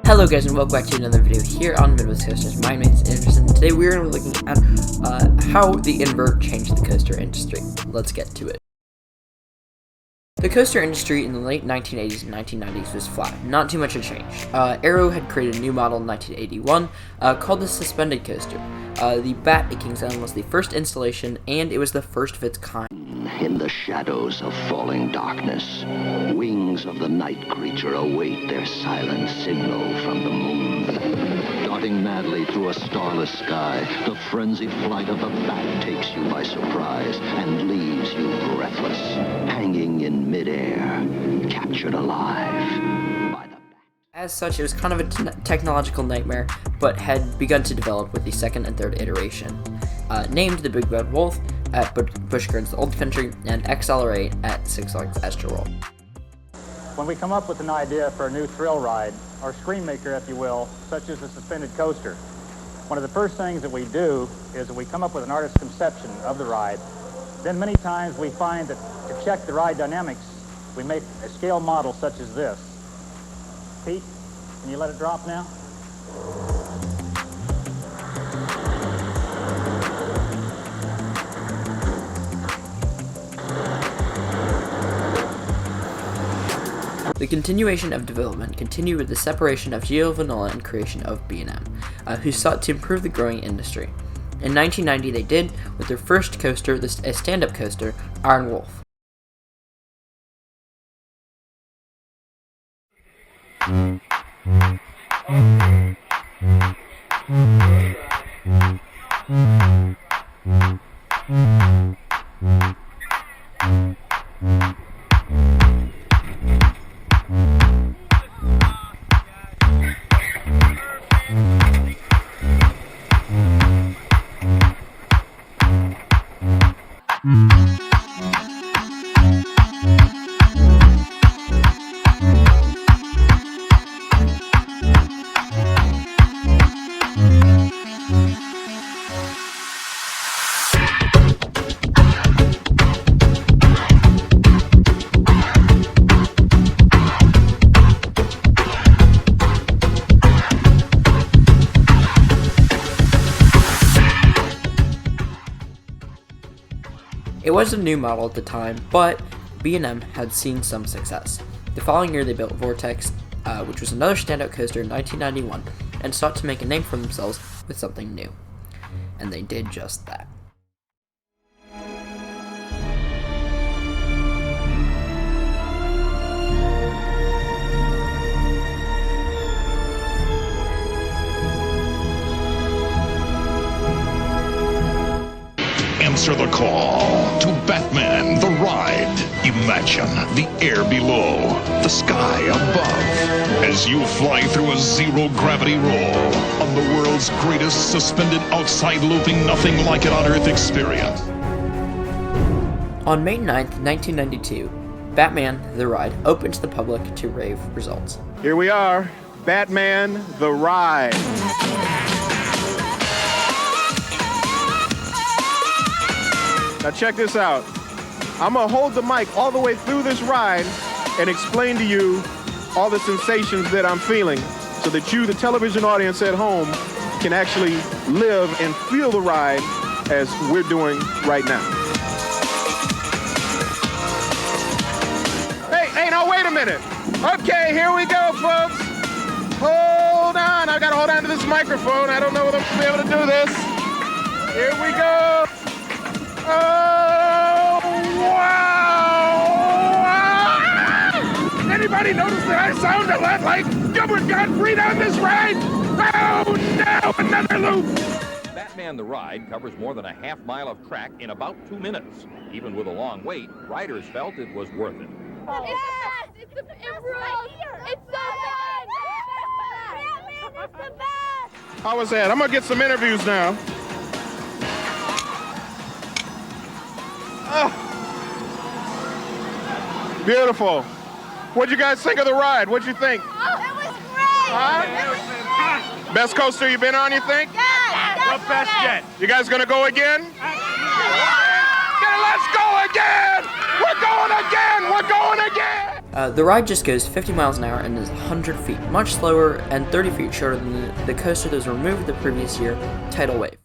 Hello guys and welcome back to another video here on Midwest Coasters. My name is Anderson. Today we're going to be looking at how the Invert changed the coaster industry. Let's get to it. The coaster industry in the late 1980s and 1990s was flat, not too much had changed. Arrow had created a new model in 1981 called the suspended coaster. The Bat at Kings Island was the first installation, and it was the first of its kind. In the shadows of falling darkness, wings of the night creature await their silent signal from the moon. Darting madly through a starless sky, the frenzied flight of the bat takes you by surprise and leaves you breathless, hanging in midair, captured alive by the bat. As such, it was kind of a technological nightmare, but had begun to develop with the second and third iteration. Named the Big Bad Wolf at Busch Gardens Old Country and XLR8 at Six Flags Astroworld. When we come up with an idea for a new thrill ride, or screen maker, if you will, such as a suspended coaster, one of the first things that we do is that we come up with an artist's conception of the ride. Then many times we find that to check the ride dynamics, we make a scale model such as this. Pete, can you let it drop now? The continuation of development continued with the separation of Geo Vanilla and creation of B&M, who sought to improve the growing industry. In 1990 they did, with their first coaster, a stand-up coaster, Iron Wolf. It was a new model at the time, but B&M had seen some success. The following year they built Vortex, which was another standout coaster in 1991, and sought to make a name for themselves with something new. And they did just that. Answer the call to Batman, the ride. Imagine the air below, the sky above, as you fly through a zero-gravity roll on the world's greatest suspended outside looping nothing like it on Earth experience. On May 9th, 1992, Batman, the ride, opened to the public to rave results. Here we are, Batman, the ride. Now check this out. I'm gonna hold the mic all the way through this ride and explain to you all the sensations that I'm feeling so that you, the television audience at home, can actually live and feel the ride as we're doing right now. Hey, now wait a minute. Okay, here we go, folks. Hold on, I gotta hold on to this microphone. I don't know whether I'm gonna be able to do this. Here we go. Oh, wow! Anybody notice that I sound a lot like Gilbert Gottfried on this ride? Oh, no, another loop! Batman the Ride covers more than a half mile of track in about 2 minutes. Even with a long wait, riders felt it was worth it. Oh, yes! It's the best right here! It's so good! Batman is the best! How was that? I'm gonna get some interviews now. Oh. Beautiful. What'd you guys think of the ride? What'd you think? Oh, it was great! Huh? It was great! Best coaster you've been on, you think? Yes! The best yet. You guys gonna go again? Yeah, let's go again! We're going again! We're going again! The ride just goes 50 miles an hour and is 100 feet, much slower and 30 feet shorter than the coaster that was removed the previous year, Tidal Wave.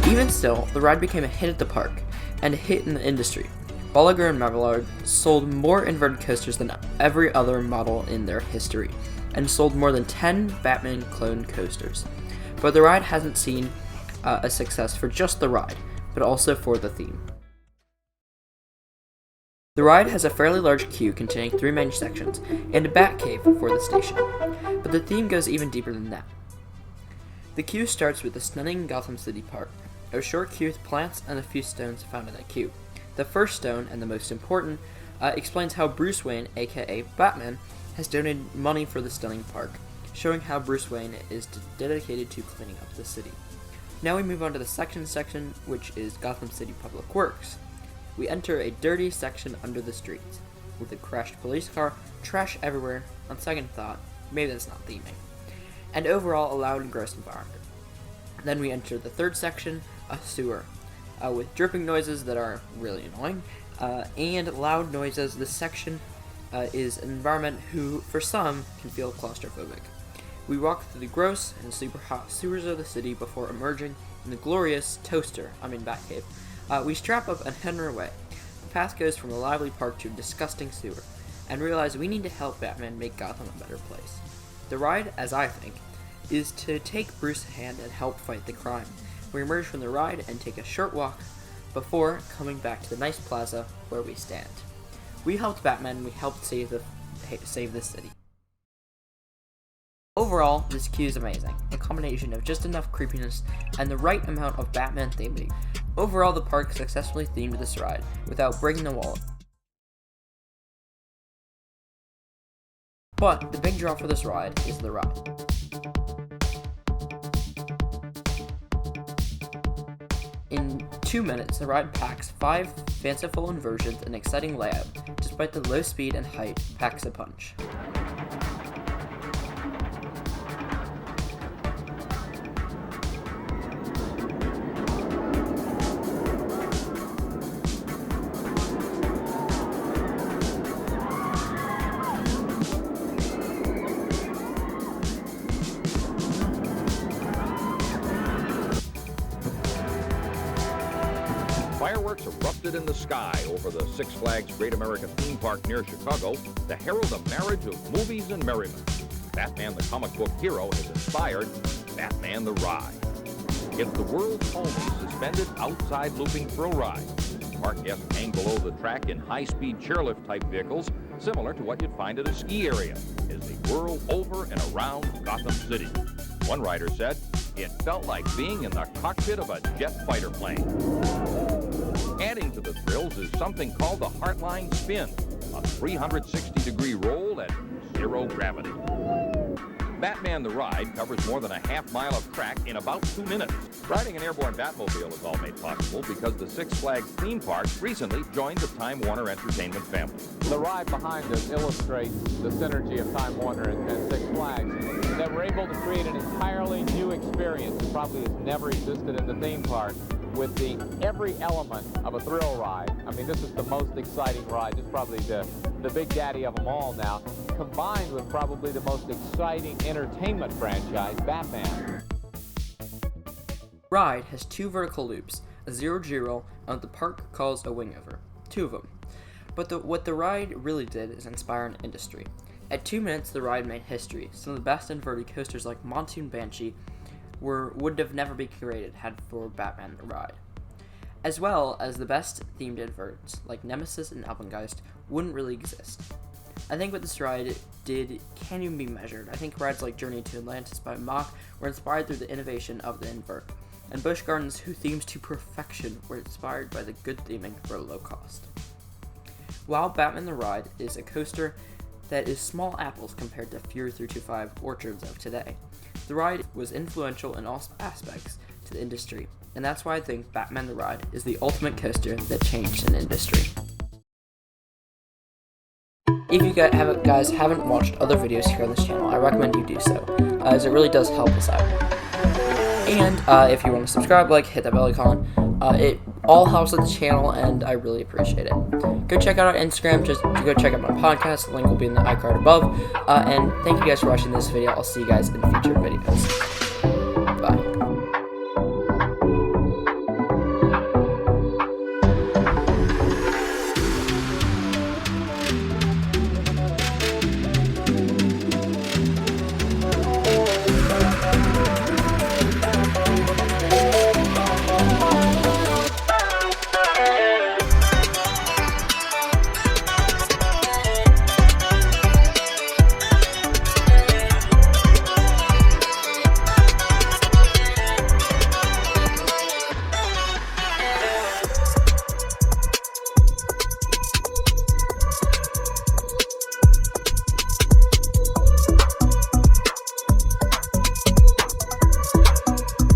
Even still, the ride became a hit at the park, and a hit in the industry. Bolliger and Mabillard sold more inverted coasters than every other model in their history, and sold more than 10 Batman clone coasters. But the ride hasn't seen a success for just the ride, but also for the theme. The ride has a fairly large queue containing 3 main sections, and a bat cave for the station, but the theme goes even deeper than that. The queue starts with the stunning Gotham City Park, a short queue with plants and a few stones found in that queue. The first stone, and the most important, explains how Bruce Wayne, aka Batman, has donated money for the stunning park, showing how Bruce Wayne is dedicated to cleaning up the city. Now we move on to the section, which is Gotham City Public Works. We enter a dirty section under the streets, with a crashed police car, trash everywhere. On second thought, maybe that's not theming, and overall a loud and gross environment. Then we enter the third section, a sewer, with dripping noises that are really annoying, and loud noises. This section is an environment who, for some, can feel claustrophobic. We walk through the gross and super hot sewers of the city before emerging in the glorious Batcave. We strap up and head our way. The path goes from a lively park to a disgusting sewer, and realize we need to help Batman make Gotham a better place. The ride, as I think, is to take Bruce's hand and help fight the crime. We emerge from the ride and take a short walk before coming back to the nice plaza where we stand. We helped Batman, we helped save the city. Overall, this queue is amazing, a combination of just enough creepiness and the right amount of Batman theming. Overall, the park successfully themed this ride without breaking the wall. But the big draw for this ride is the ride. In 2 minutes, the ride packs 5 fanciful inversions and exciting layout. Despite the low speed and height, packs a punch. Fireworks erupted in the sky over the Six Flags Great American Theme Park near Chicago to herald the marriage of movies and merriment. Batman the comic book hero has inspired Batman the Ride. It's the world's only suspended outside looping thrill ride. Park guests hang below the track in high-speed chairlift type vehicles, similar to what you'd find at a ski area, as they whirl over and around Gotham City. One rider said, "It felt like being in the cockpit of a jet fighter plane." Adding to the thrills is something called the Heartline Spin, a 360-degree roll at 0 gravity. Batman the Ride covers more than a half mile of track in about 2 minutes. Riding an airborne Batmobile is all made possible because the Six Flags theme park recently joined the Time Warner Entertainment family. The ride behind us illustrates the synergy of Time Warner and Six Flags, that we're able to create an entirely new experience that probably has never existed in the theme park, with every element of a thrill ride. I mean, this is the most exciting ride. This is probably the big daddy of them all now, combined with probably the most exciting entertainment franchise, Batman. Ride has 2 vertical loops, a 0-0 and what the park calls a wingover. 2 of them. But what the ride really did is inspire an industry. At 2 minutes, the ride made history. Some of the best inverted coasters like Monsoon Banshee would have never been created had for Batman the Ride. As well as the best themed inverts like Nemesis and Alpengeist wouldn't really exist. I think what this ride did can't even be measured. I think rides like Journey to Atlantis by Mach were inspired through the innovation of the invert, and Busch Gardens, who themes to perfection, were inspired by the good theming for low cost. While Batman the Ride is a coaster that is small apples compared to Fury 325 Orchards of today, the ride was influential in all aspects to the industry, and that's why I think Batman the Ride is the ultimate coaster that changed an industry. If you guys haven't watched other videos here on this channel, I recommend you do so, as it really does help us out. And if you want to subscribe, hit that bell icon. It all helps with the channel, and I really appreciate it. Go check out our Instagram, just go check out my podcast, the link will be in the iCard above. And thank you guys for watching this video. I'll see you guys in future videos.